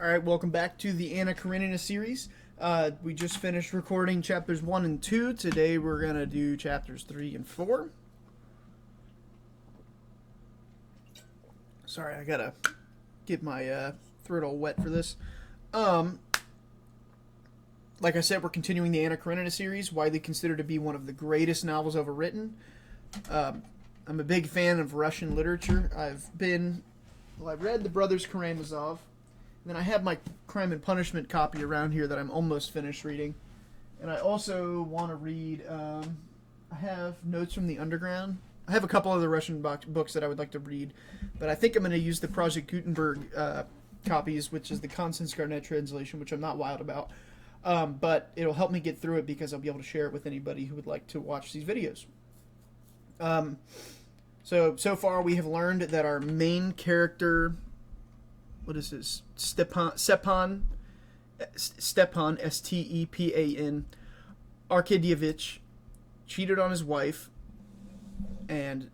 Alright, welcome back to the Anna Karenina series. We just finished recording chapters 1 and 2. Today we're going to do chapters 3 and 4. Sorry, I gotta get my throat all wet for this. Like I said, we're continuing the Anna Karenina series, widely considered to be one of the greatest novels ever written. I'm a big fan of Russian literature. I read The Brothers Karamazov. Then I have my Crime and Punishment copy around here that I'm almost finished reading. And I also want to read, I have Notes from the Underground. I have a couple other Russian books that I would like to read. But I think I'm going to use the Project Gutenberg copies, which is the Constance Garnett translation, which I'm not wild about. But it'll help me get through it because I'll be able to share it with anybody who would like to watch these videos. So far we have learned that our main character... What is this? Stepan, Stepan, S-T-E-P-A-N, Arkadyevich cheated on his wife, and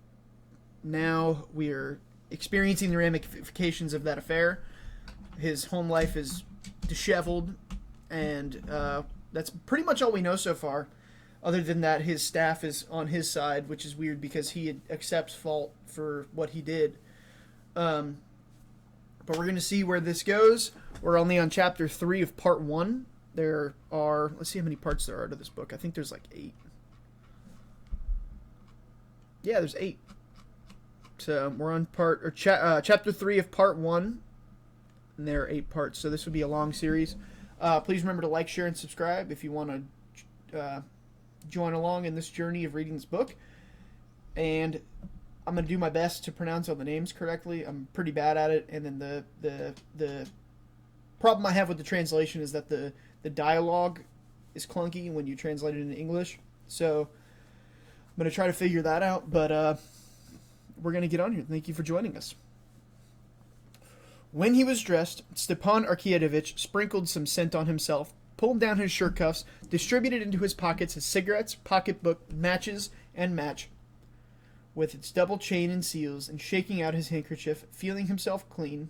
now we're experiencing the ramifications of that affair. His home life is disheveled, and that's pretty much all we know so far. Other than that, his staff is on his side, which is weird because he accepts fault for what he did. But we're going to see where this goes. We're only on chapter 3 of part 1. There are, let's see how many parts there are to this book. I think there's like 8. Yeah, there's 8. So we're on chapter 3 of part 1. And there are 8 parts. So this would be a long series. Please remember to like, share, and subscribe if you want to join along in this journey of reading this book. And I'm going to do my best to pronounce all the names correctly. I'm pretty bad at it. And then the problem I have with the translation is that the dialogue is clunky when you translate it into English. So I'm going to try to figure that out. But we're going to get on here. Thank you for joining us. When he was dressed, Stepan Arkadyevich sprinkled some scent on himself, pulled down his shirt cuffs, distributed into his pockets his cigarettes, pocketbook, matches, and match, with its double chain and seals, and shaking out his handkerchief, feeling himself clean,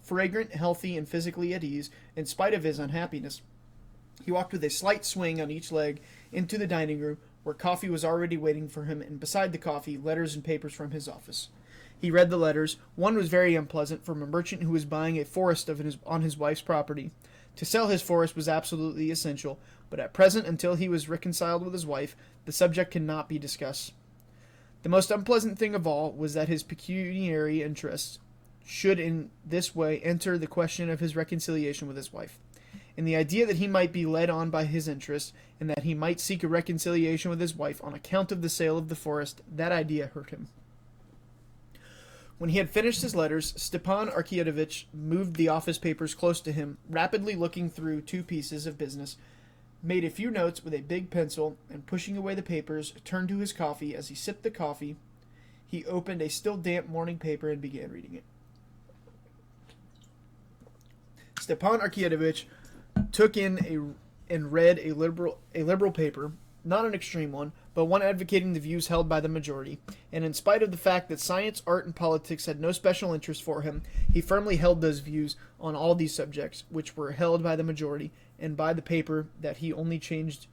fragrant, healthy, and physically at ease, in spite of his unhappiness. He walked with a slight swing on each leg into the dining room, where coffee was already waiting for him, and beside the coffee, letters and papers from his office. He read the letters. One was very unpleasant, from a merchant who was buying a forest on his wife's property. To sell his forest was absolutely essential, but at present, until he was reconciled with his wife, the subject cannot be discussed. The most unpleasant thing of all was that his pecuniary interests should in this way enter the question of his reconciliation with his wife. And the idea that he might be led on by his interests, and that he might seek a reconciliation with his wife on account of the sale of the forest, that idea hurt him. When he had finished his letters, Stepan Arkadyevich moved the office papers close to him, rapidly looking through 2 pieces of business, made a few notes with a big pencil, and pushing away the papers, turned to his coffee. As he sipped the coffee, he opened a still damp morning paper and began reading it. Stepan Arkadyevich took in and read a liberal paper, not an extreme one, but one advocating the views held by the majority, and in spite of the fact that science, art, and politics had no special interest for him, he firmly held those views on all these subjects, which were held by the majority, and by the paper that he only changed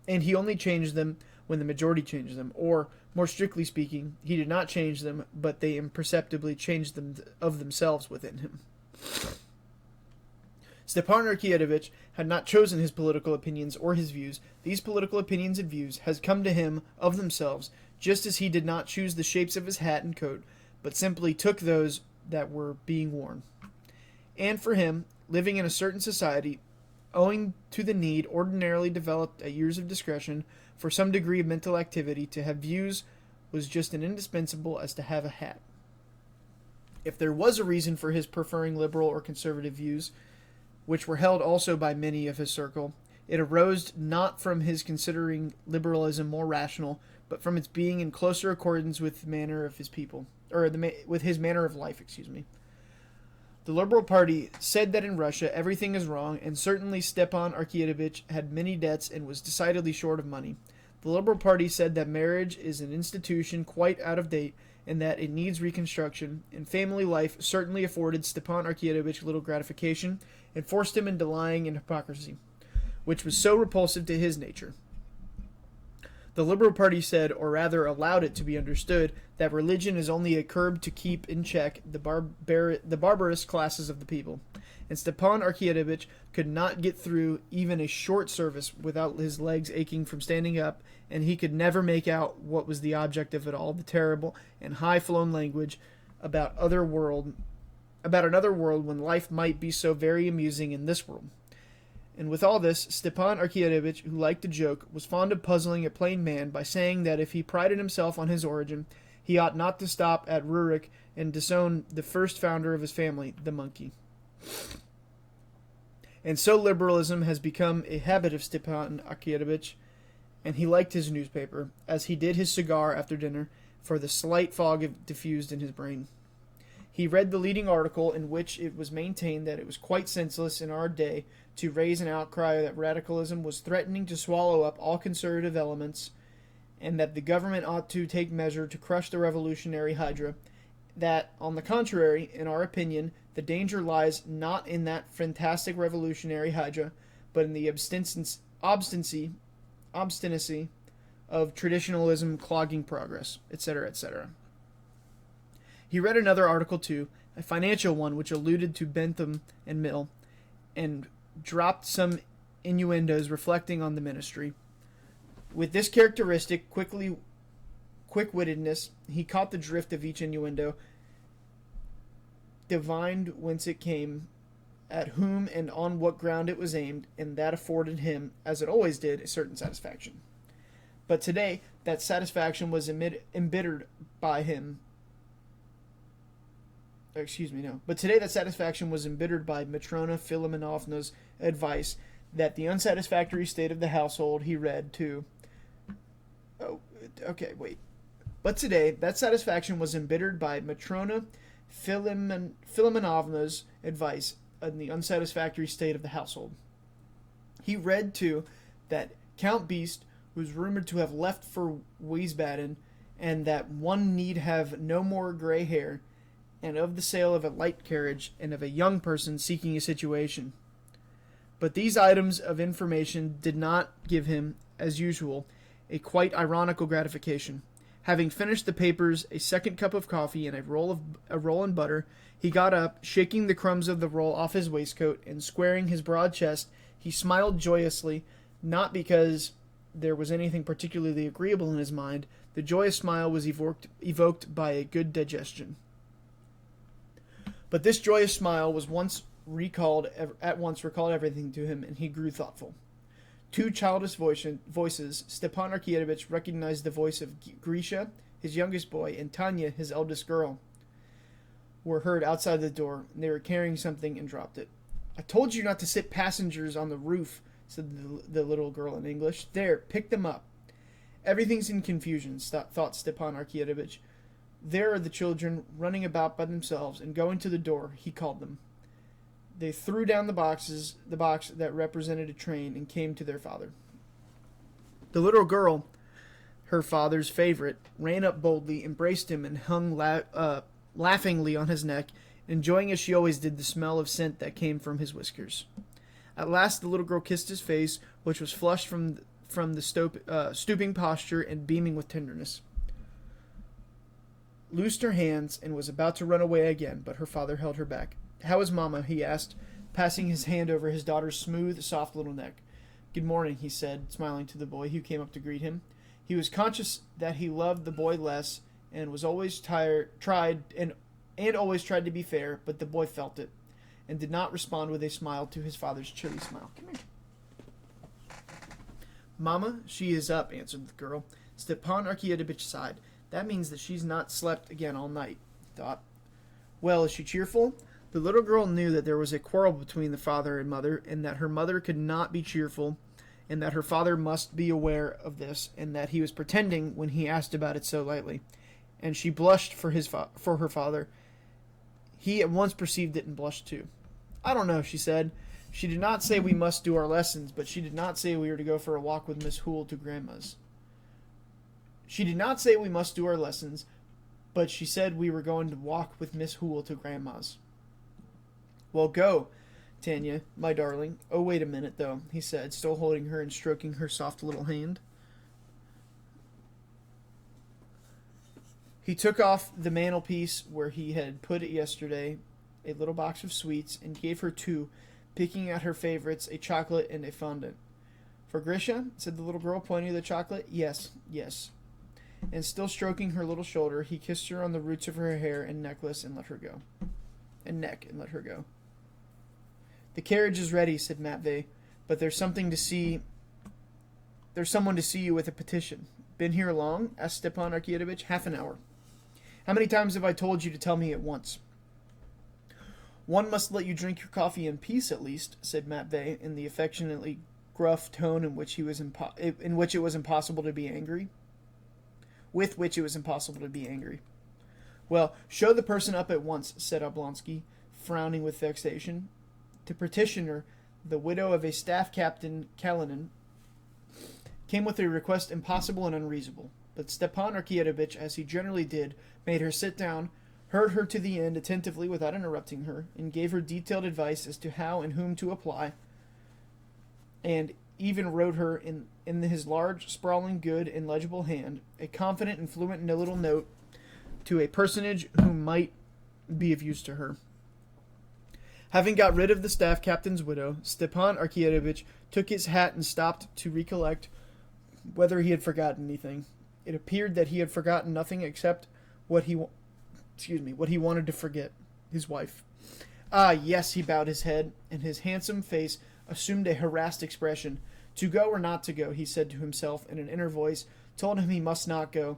them when the majority changed them, or, more strictly speaking, he did not change them, but they imperceptibly changed them of themselves within him. Stepan Arkadyevich had not chosen his political opinions or his views. These political opinions and views has come to him of themselves, just as he did not choose the shapes of his hat and coat, but simply took those that were being worn. And for him, living in a certain society, owing to the need ordinarily developed at years of discretion for some degree of mental activity, to have views was just as indispensable as to have a hat. If there was a reason for his preferring liberal or conservative views, which were held also by many of his circle, it arose not from his considering liberalism more rational, but from its being in closer accordance with the manner of his people, with his manner of life. The Liberal Party said that in Russia everything is wrong, and certainly Stepan Arkadyevich had many debts and was decidedly short of money. The Liberal Party said that marriage is an institution quite out of date, and that it needs reconstruction, and family life certainly afforded Stepan Arkadyevich little gratification and forced him into lying and hypocrisy, which was so repulsive to his nature. The Liberal Party said, or rather allowed it to be understood, that religion is only a curb to keep in check the barbarous classes of the people, and Stepan Arkadyevich could not get through even a short service without his legs aching from standing up, and he could never make out what was the object of it all, the terrible and high-flown language about another world when life might be so very amusing in this world. And with all this, Stepan Arkadyevich, who liked to joke, was fond of puzzling a plain man by saying that if he prided himself on his origin, he ought not to stop at Rurik and disown the first founder of his family, the monkey. And so liberalism has become a habit of Stepan Arkadyevich, and he liked his newspaper, as he did his cigar after dinner, for the slight fog diffused in his brain. He read the leading article in which it was maintained that it was quite senseless in our day to raise an outcry that radicalism was threatening to swallow up all conservative elements, and that the government ought to take measure to crush the revolutionary hydra. That, on the contrary, in our opinion, the danger lies not in that fantastic revolutionary hydra, but in the obstinacy of traditionalism clogging progress, etc., etc. He read another article too, a financial one which alluded to Bentham and Mill, and dropped some innuendos reflecting on the ministry. With this characteristic quick-wittedness, he caught the drift of each innuendo, divined whence it came, at whom and on what ground it was aimed, and that afforded him, as it always did, a certain satisfaction. But today, that satisfaction was embittered by him. But today that satisfaction was embittered by Matrona Filimonovna's advice that the unsatisfactory state of the household he read to. But today that satisfaction was embittered by Matrona Filimonovna's advice on the unsatisfactory state of the household. He read too that Count Beast was rumored to have left for Wiesbaden, and that one need have no more gray hair, and of the sale of a light carriage, and of a young person seeking a situation. But these items of information did not give him, as usual, a quite ironical gratification. Having finished the papers, a second cup of coffee, and a roll and butter, he got up, shaking the crumbs of the roll off his waistcoat, and squaring his broad chest, he smiled joyously, not because there was anything particularly agreeable in his mind. The joyous smile was evoked by a good digestion. But this joyous smile was at once recalled everything to him, and he grew thoughtful. Two childish voices, Stepan Arkadyevich recognized the voice of Grisha, his youngest boy, and Tanya, his eldest girl, were heard outside the door, and they were carrying something and dropped it. "I told you not to sit passengers on the roof," said the little girl in English. "There, pick them up." "Everything's in confusion," thought Stepan Arkadyevich. There are the children running about by themselves, and going to the door, he called them. They threw down the box that represented a train, and came to their father. The little girl, her father's favorite, ran up boldly, embraced him, and hung laughingly on his neck, enjoying as she always did the smell of scent that came from his whiskers. At last the little girl kissed his face, which was flushed from the stooping posture and beaming with tenderness, loosed her hands, and was about to run away again, but her father held her back. "How is Mama?" he asked, passing his hand over his daughter's smooth, soft little neck. "Good morning," he said, smiling to the boy who came up to greet him. He was conscious that he loved the boy less, and was always tried to be fair, but the boy felt it, and did not respond with a smile to his father's chilly smile. "Come here." "Mama, she is up," answered the girl. Stepan Arkadyevich sighed. "That means that she's not slept again all night," he thought. "Well, is she cheerful?" The little girl knew that there was a quarrel between the father and mother, and that her mother could not be cheerful, and that her father must be aware of this, and that he was pretending when he asked about it so lightly. And she blushed for her father. He at once perceived it and blushed too. "I don't know," she said. "She did not say we must do our lessons, but she did not say we were to go for a walk with Miss Hoole to Grandma's." "She did not say we must do our lessons, but she said we were going to walk with Miss Hoole to Grandma's. Well, go, Tanya, my darling. Oh, wait a minute, though, he said, still holding her and stroking her soft little hand. He took off the mantelpiece where he had put it yesterday, a little box of sweets, and gave her two, picking out her favorites, a chocolate and a fondant. For Grisha? Said the little girl, pointing to the chocolate. Yes, yes. And still stroking her little shoulder, he kissed her on the roots of her hair and necklace and let her go. And neck and let her go. The carriage is ready, said Matvey, but there's something to see. There's someone to see you with a petition. Been here long? Asked Stepan Arkadyevitch. Half an hour. How many times have I told you to tell me at once? One must let you drink your coffee in peace, at least, said Matvey, in the affectionately gruff tone in which it was impossible to be angry. With which it was impossible to be angry. Well, show the person up at once, said Oblonsky, frowning with vexation. The petitioner, the widow of a staff captain, Karenina, came with a request impossible and unreasonable. But Stepan Arkadyevitch, as he generally did, made her sit down, heard her to the end attentively without interrupting her, and gave her detailed advice as to how and whom to apply, and even wrote her in his large, sprawling, good, and legible hand, a confident and fluent little note to a personage who might be of use to her. Having got rid of the staff captain's widow, Stepan Arkadyevitch took his hat and stopped to recollect whether he had forgotten anything. It appeared that he had forgotten nothing except what he wanted to forget, his wife. Ah, yes, he bowed his head, and his handsome face assumed a harassed expression. To go or not to go, he said to himself, and an inner voice told him he must not go,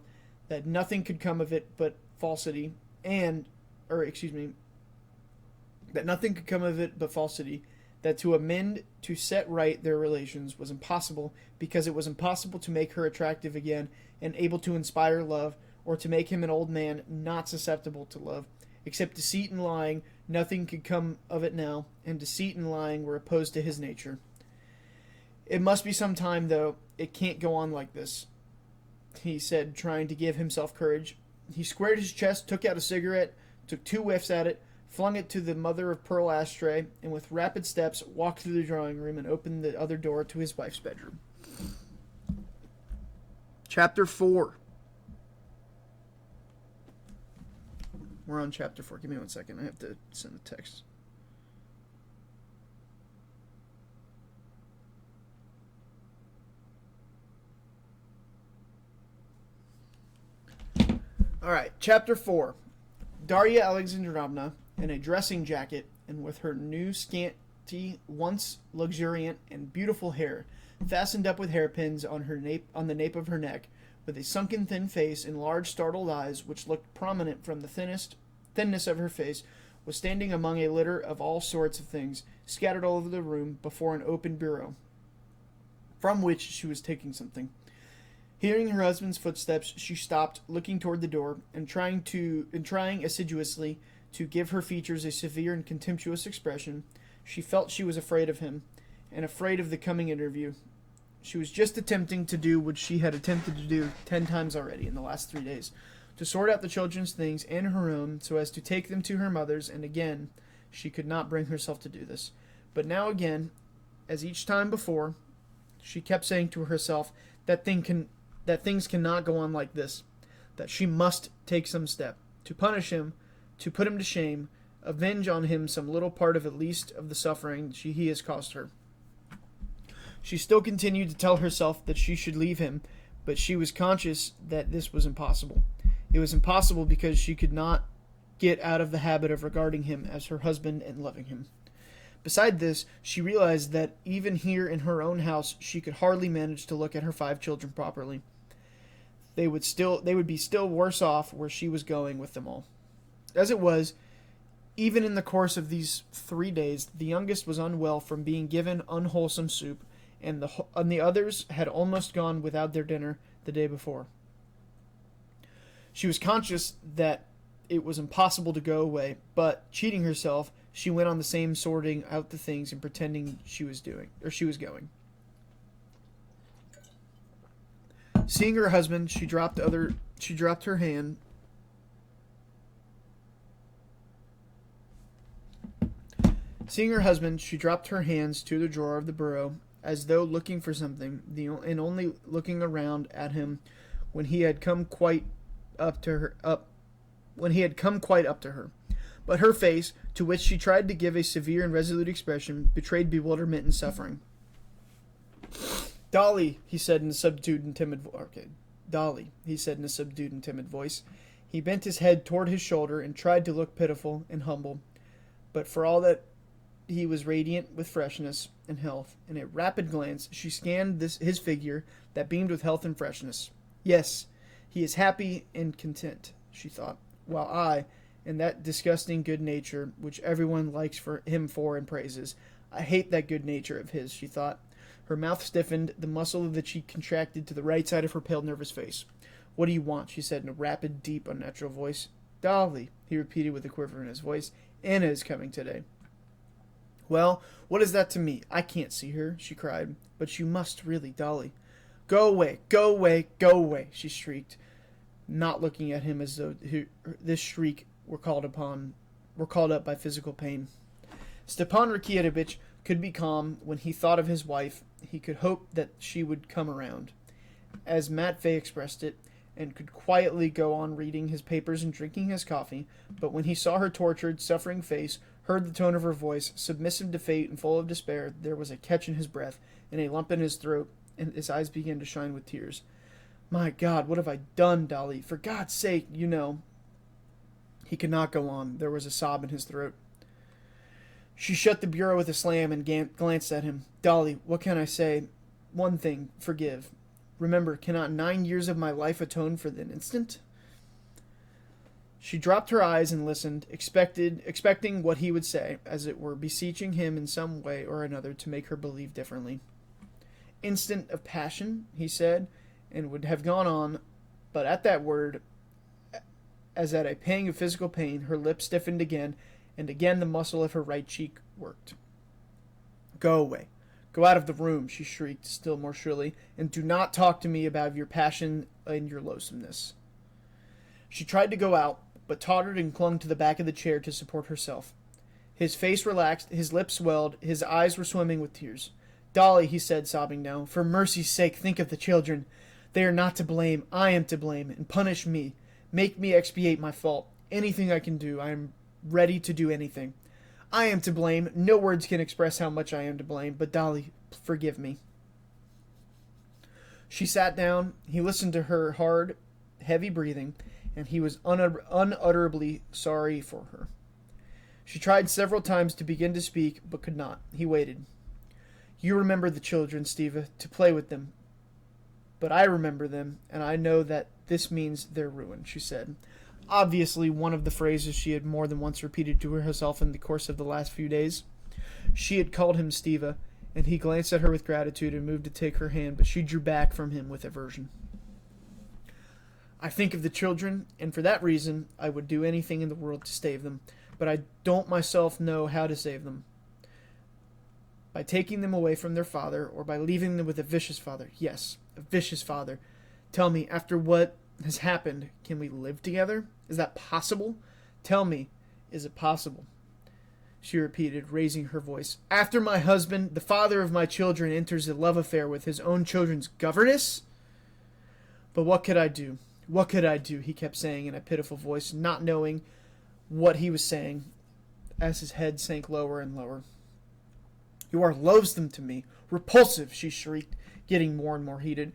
that nothing could come of it but falsity, that nothing could come of it but falsity, that to amend, to set right their relations was impossible, because it was impossible to make her attractive again and able to inspire love, or to make him an old man not susceptible to love. Except deceit and lying, nothing could come of it now, and deceit and lying were opposed to his nature. It must be some time, though. It can't go on like this, he said, trying to give himself courage. He squared his chest, took out a cigarette, took 2 whiffs at it, flung it to the mother-of-pearl ashtray, and with rapid steps walked through the drawing room and opened the other door to his wife's bedroom. Chapter 4. We're on chapter 4. Give me 1 second. I have to send a text. All right, chapter 4. Darya Alexandrovna, in a dressing jacket and with her new scanty, once luxuriant and beautiful hair, fastened up with hairpins on the nape of her neck, with a sunken thin face and large startled eyes which looked prominent from the thinness of her face, was standing among a litter of all sorts of things scattered all over the room before an open bureau, from which she was taking something. Hearing her husband's footsteps, she stopped, looking toward the door, and trying assiduously to give her features a severe and contemptuous expression. She felt she was afraid of him, and afraid of the coming interview. She was just attempting to do what she had attempted to do 10 times already in the last 3 days, to sort out the children's things and her own so as to take them to her mother's, and again she could not bring herself to do this. But now again, as each time before, she kept saying to herself that things cannot go on like this, that she must take some step, to punish him, to put him to shame, avenge on him some little part of at least of the suffering he has caused her. She still continued to tell herself that she should leave him, but she was conscious that this was impossible. It was impossible because she could not get out of the habit of regarding him as her husband and loving him. Beside this, she realized that even here in her own house she could hardly manage to look at her 5 children properly. They would be still worse off where she was going with them all. As it was, even in the course of these 3 days, the youngest was unwell from being given unwholesome soup, and the others had almost gone without their dinner the day before. She was conscious that it was impossible to go away, but, cheating herself, she went on the same sorting out the things and pretending she was going. Seeing her husband, she dropped her hand Seeing her husband, she dropped her hands to the drawer of the bureau, as though looking for something, and only looking around at him when he had come quite up to her. But her face, to which she tried to give a severe and resolute expression, betrayed bewilderment and suffering. "Dolly," he said in a subdued and timid voice. He bent his head toward his shoulder and tried to look pitiful and humble, but for all that he was radiant with freshness and health. In a rapid glance, she scanned his figure that beamed with health and freshness. Yes, he is happy and content, she thought, while I, in that disgusting good nature which everyone likes for him for and praises, I hate that good nature of his, she thought. Her mouth stiffened, the muscle of the cheek contracted to the right side of her pale, nervous face. "What do you want?" she said in a rapid, deep, unnatural voice. "Dolly," he repeated with a quiver in his voice. "Anna is coming today." "Well, what is that to me? I can't see her," she cried. "But you must really, Dolly." "Go away, go away, go away," she shrieked, not looking at him as though this shriek were called up by physical pain. Stepan Arkadyevitch could be calm when he thought of his wife. He could hope that she would come around, as Matvey expressed it, and could quietly go on reading his papers and drinking his coffee. But when he saw her tortured, suffering face, heard the tone of her voice, submissive to fate and full of despair, there was a catch in his breath and a lump in his throat, and his eyes began to shine with tears. "My God, what have I done, Dolly? For God's sake, you know." He could not go on. There was a sob in his throat. She shut the bureau with a slam and glanced at him. "Dolly, what can I say? One thing, forgive. Remember, cannot 9 years of my life atone for an instant?" She dropped her eyes and listened, expecting what he would say, as it were beseeching him in some way or another to make her believe differently. "Instant of passion," he said, and would have gone on, but at that word, as at a pang of physical pain, her lips stiffened again, and again the muscle of her right cheek worked. "Go away. Go out of the room," she shrieked still more shrilly, "and do not talk to me about your passion and your loathsomeness." She tried to go out, but tottered and clung to the back of the chair to support herself. His face relaxed, his lips swelled, his eyes were swimming with tears. "Dolly," he said, sobbing now, "for mercy's sake think of the children. They are not to blame. I am to blame, and punish me. Make me expiate my fault. Anything I can do, I am ready to do anything. I am to blame. No words can express how much I am to blame, but Dolly, forgive me." She sat down. He listened to her hard, heavy breathing, and he was unutterably sorry for her. She tried several times to begin to speak, but could not. He waited. "You remember the children, Stiva, to play with them. But I remember them, and I know that this means their ruin," she said. Obviously, one of the phrases she had more than once repeated to herself in the course of the last few days. She had called him Stiva, and he glanced at her with gratitude and moved to take her hand, but she drew back from him with aversion. "I think of the children, and for that reason I would do anything in the world to save them, but I don't myself know how to save them. By taking them away from their father, or by leaving them with a vicious father. Yes, a vicious father. Tell me, after what has happened, can we live together? Is that possible? Tell me, is it possible?" She repeated, raising her voice. "After my husband, the father of my children, enters a love affair with his own children's governess? But what could I do? What could I do?" he kept saying in a pitiful voice, not knowing what he was saying, as his head sank lower and lower. "You are loathsome to me, repulsive," she shrieked, getting more and more heated.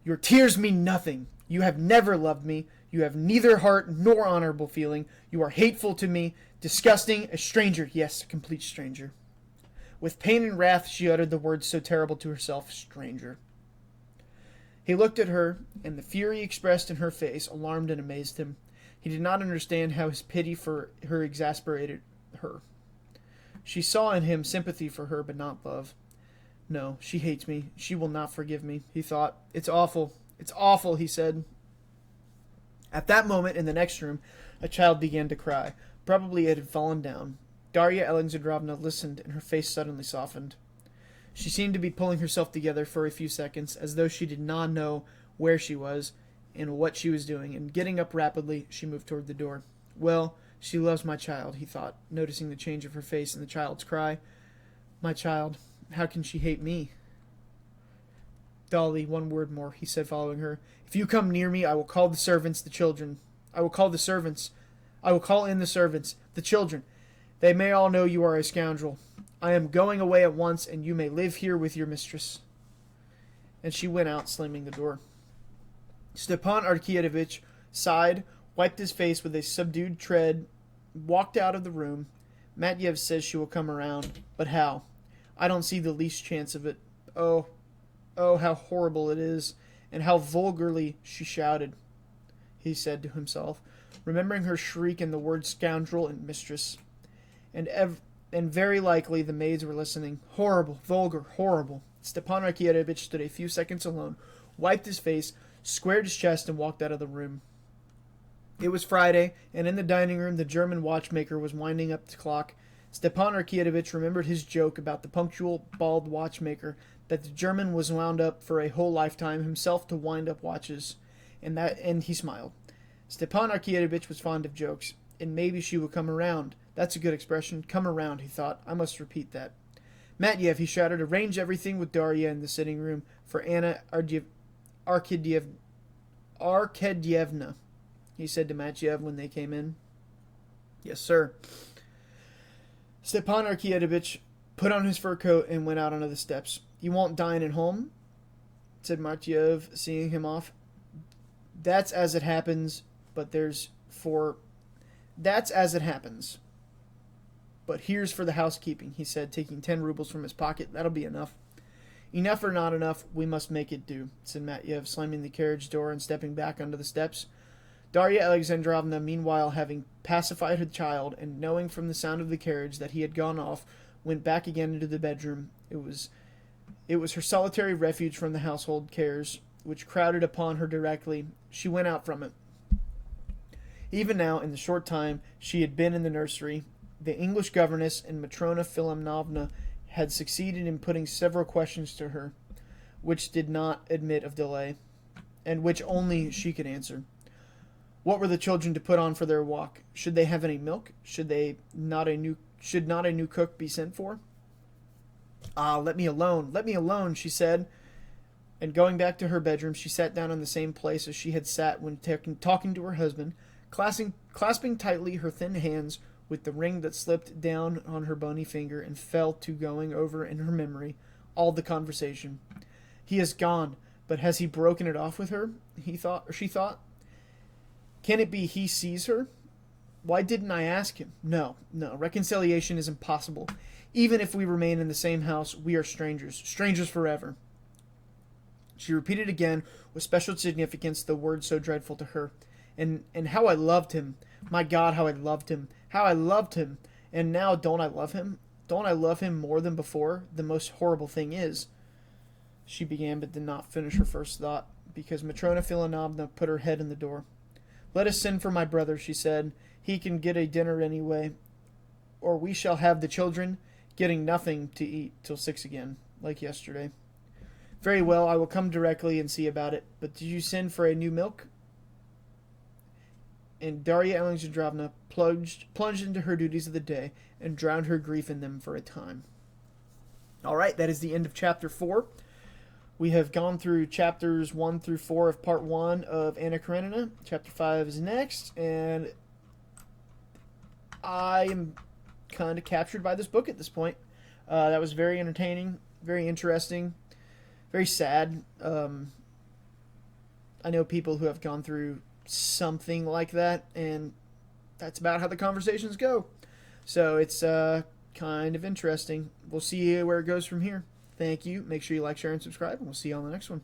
"Your tears mean nothing. You have never loved me. You have neither heart nor honorable feeling. You are hateful to me, disgusting, a stranger, yes, a complete stranger." With pain and wrath she uttered the words so terrible to herself, stranger. He looked at her, and the fury expressed in her face alarmed and amazed him. He did not understand how his pity for her exasperated her. She saw in him sympathy for her, but not love. "No, she hates me. She will not forgive me," he thought. "It's awful. It's awful," he said. At that moment, in the next room, a child began to cry. Probably it had fallen down. Darya Alexandrovna listened, and her face suddenly softened. She seemed to be pulling herself together for a few seconds, as though she did not know where she was and what she was doing, and getting up rapidly, she moved toward the door. "Well, She loves my child, he thought, noticing the change of her face and the child's cry. My child. How can she hate me? Dolly, one word more, he said, following her. If you come near me, I will call the servants, the children. I will call the servants. I will call in the servants, the children. They may all know you are a scoundrel. I am going away at once, and you may live here with your mistress. And she went out, slamming the door. Stepan Arkadyevitch sighed, wiped his face with a subdued tread, walked out of the room. Matyev says she will come around. But how? I don't see the least chance of it. Oh, how horrible it is, and how vulgarly she shouted, he said to himself, remembering her shriek and the words scoundrel and mistress. And very likely the maids were listening. Horrible, vulgar, horrible. Stepan Arkadyevitch stood a few seconds alone, wiped his face, squared his chest, and walked out of the room. It was Friday, and in the dining room the German watchmaker was winding up the clock. Stepan Arkadyevitch remembered his joke about the punctual, bald watchmaker, that the German was wound up for a whole lifetime himself to wind up watches, and he smiled. Stepan Arkadyevitch was fond of jokes, and maybe she would come around. That's a good expression. Come around, he thought. I must repeat that. Matyev, he shouted, arrange everything with Darya in the sitting room for Anna Arkadyevna, he said to Matyev when they came in. Yes, sir. Stepan Arkadyevitch put on his fur coat and went out onto the steps. You won't dine at home? Said Matyev, seeing him off. That's as it happens, but That's as it happens. But here's for the housekeeping, he said, taking 10 rubles from his pocket. That'll be enough. Enough or not enough, we must make it do, said Matyev, slamming the carriage door and stepping back onto the steps. Darya Alexandrovna, meanwhile, having pacified her child, and knowing from the sound of the carriage that he had gone off, went back again into the bedroom. It was her solitary refuge from the household cares, which crowded upon her directly. She went out from it. Even now, in the short time she had been in the nursery, the English governess and Matrona Filimonovna had succeeded in putting several questions to her, which did not admit of delay, and which only she could answer. What were the children to put on for their walk? Should they have any milk? Should not a new cook be sent for? Ah, let me alone, she said. And going back to her bedroom, she sat down in the same place as she had sat when talking to her husband, clasping tightly her thin hands with the ring that slipped down on her bony finger and fell to going over in her memory all the conversation. He is gone, but has he broken it off with her? She thought. Can it be he sees her? Why didn't I ask him? No, reconciliation is impossible. Even if we remain in the same house, we are strangers forever. She repeated again with special significance the word so dreadful to her. And how I loved him. My God, how I loved him. How I loved him. And now don't I love him? Don't I love him more than before? The most horrible thing is, she began but did not finish her first thought, because Matrona Filimonovna put her head in the door. Let us send for my brother, she said. He can get a dinner anyway, or we shall have the children getting nothing to eat till 6 again, like yesterday. Very well, I will come directly and see about it. But did you send for a new milk? And Darya Alexandrovna plunged into her duties of the day and drowned her grief in them for a time. All right, that is the end of Chapter 4. We have gone through Chapters 1 through 4 of Part 1 of Anna Karenina. Chapter 5 is next, and I am kind of captured by this book at this point. That was very entertaining, very interesting, very sad. I know people who have gone through something like that, and that's about how the conversations go. So it's kind of interesting. We'll see where it goes from here. Thank you. Make sure you like, share, and subscribe, and we'll see you on the next one.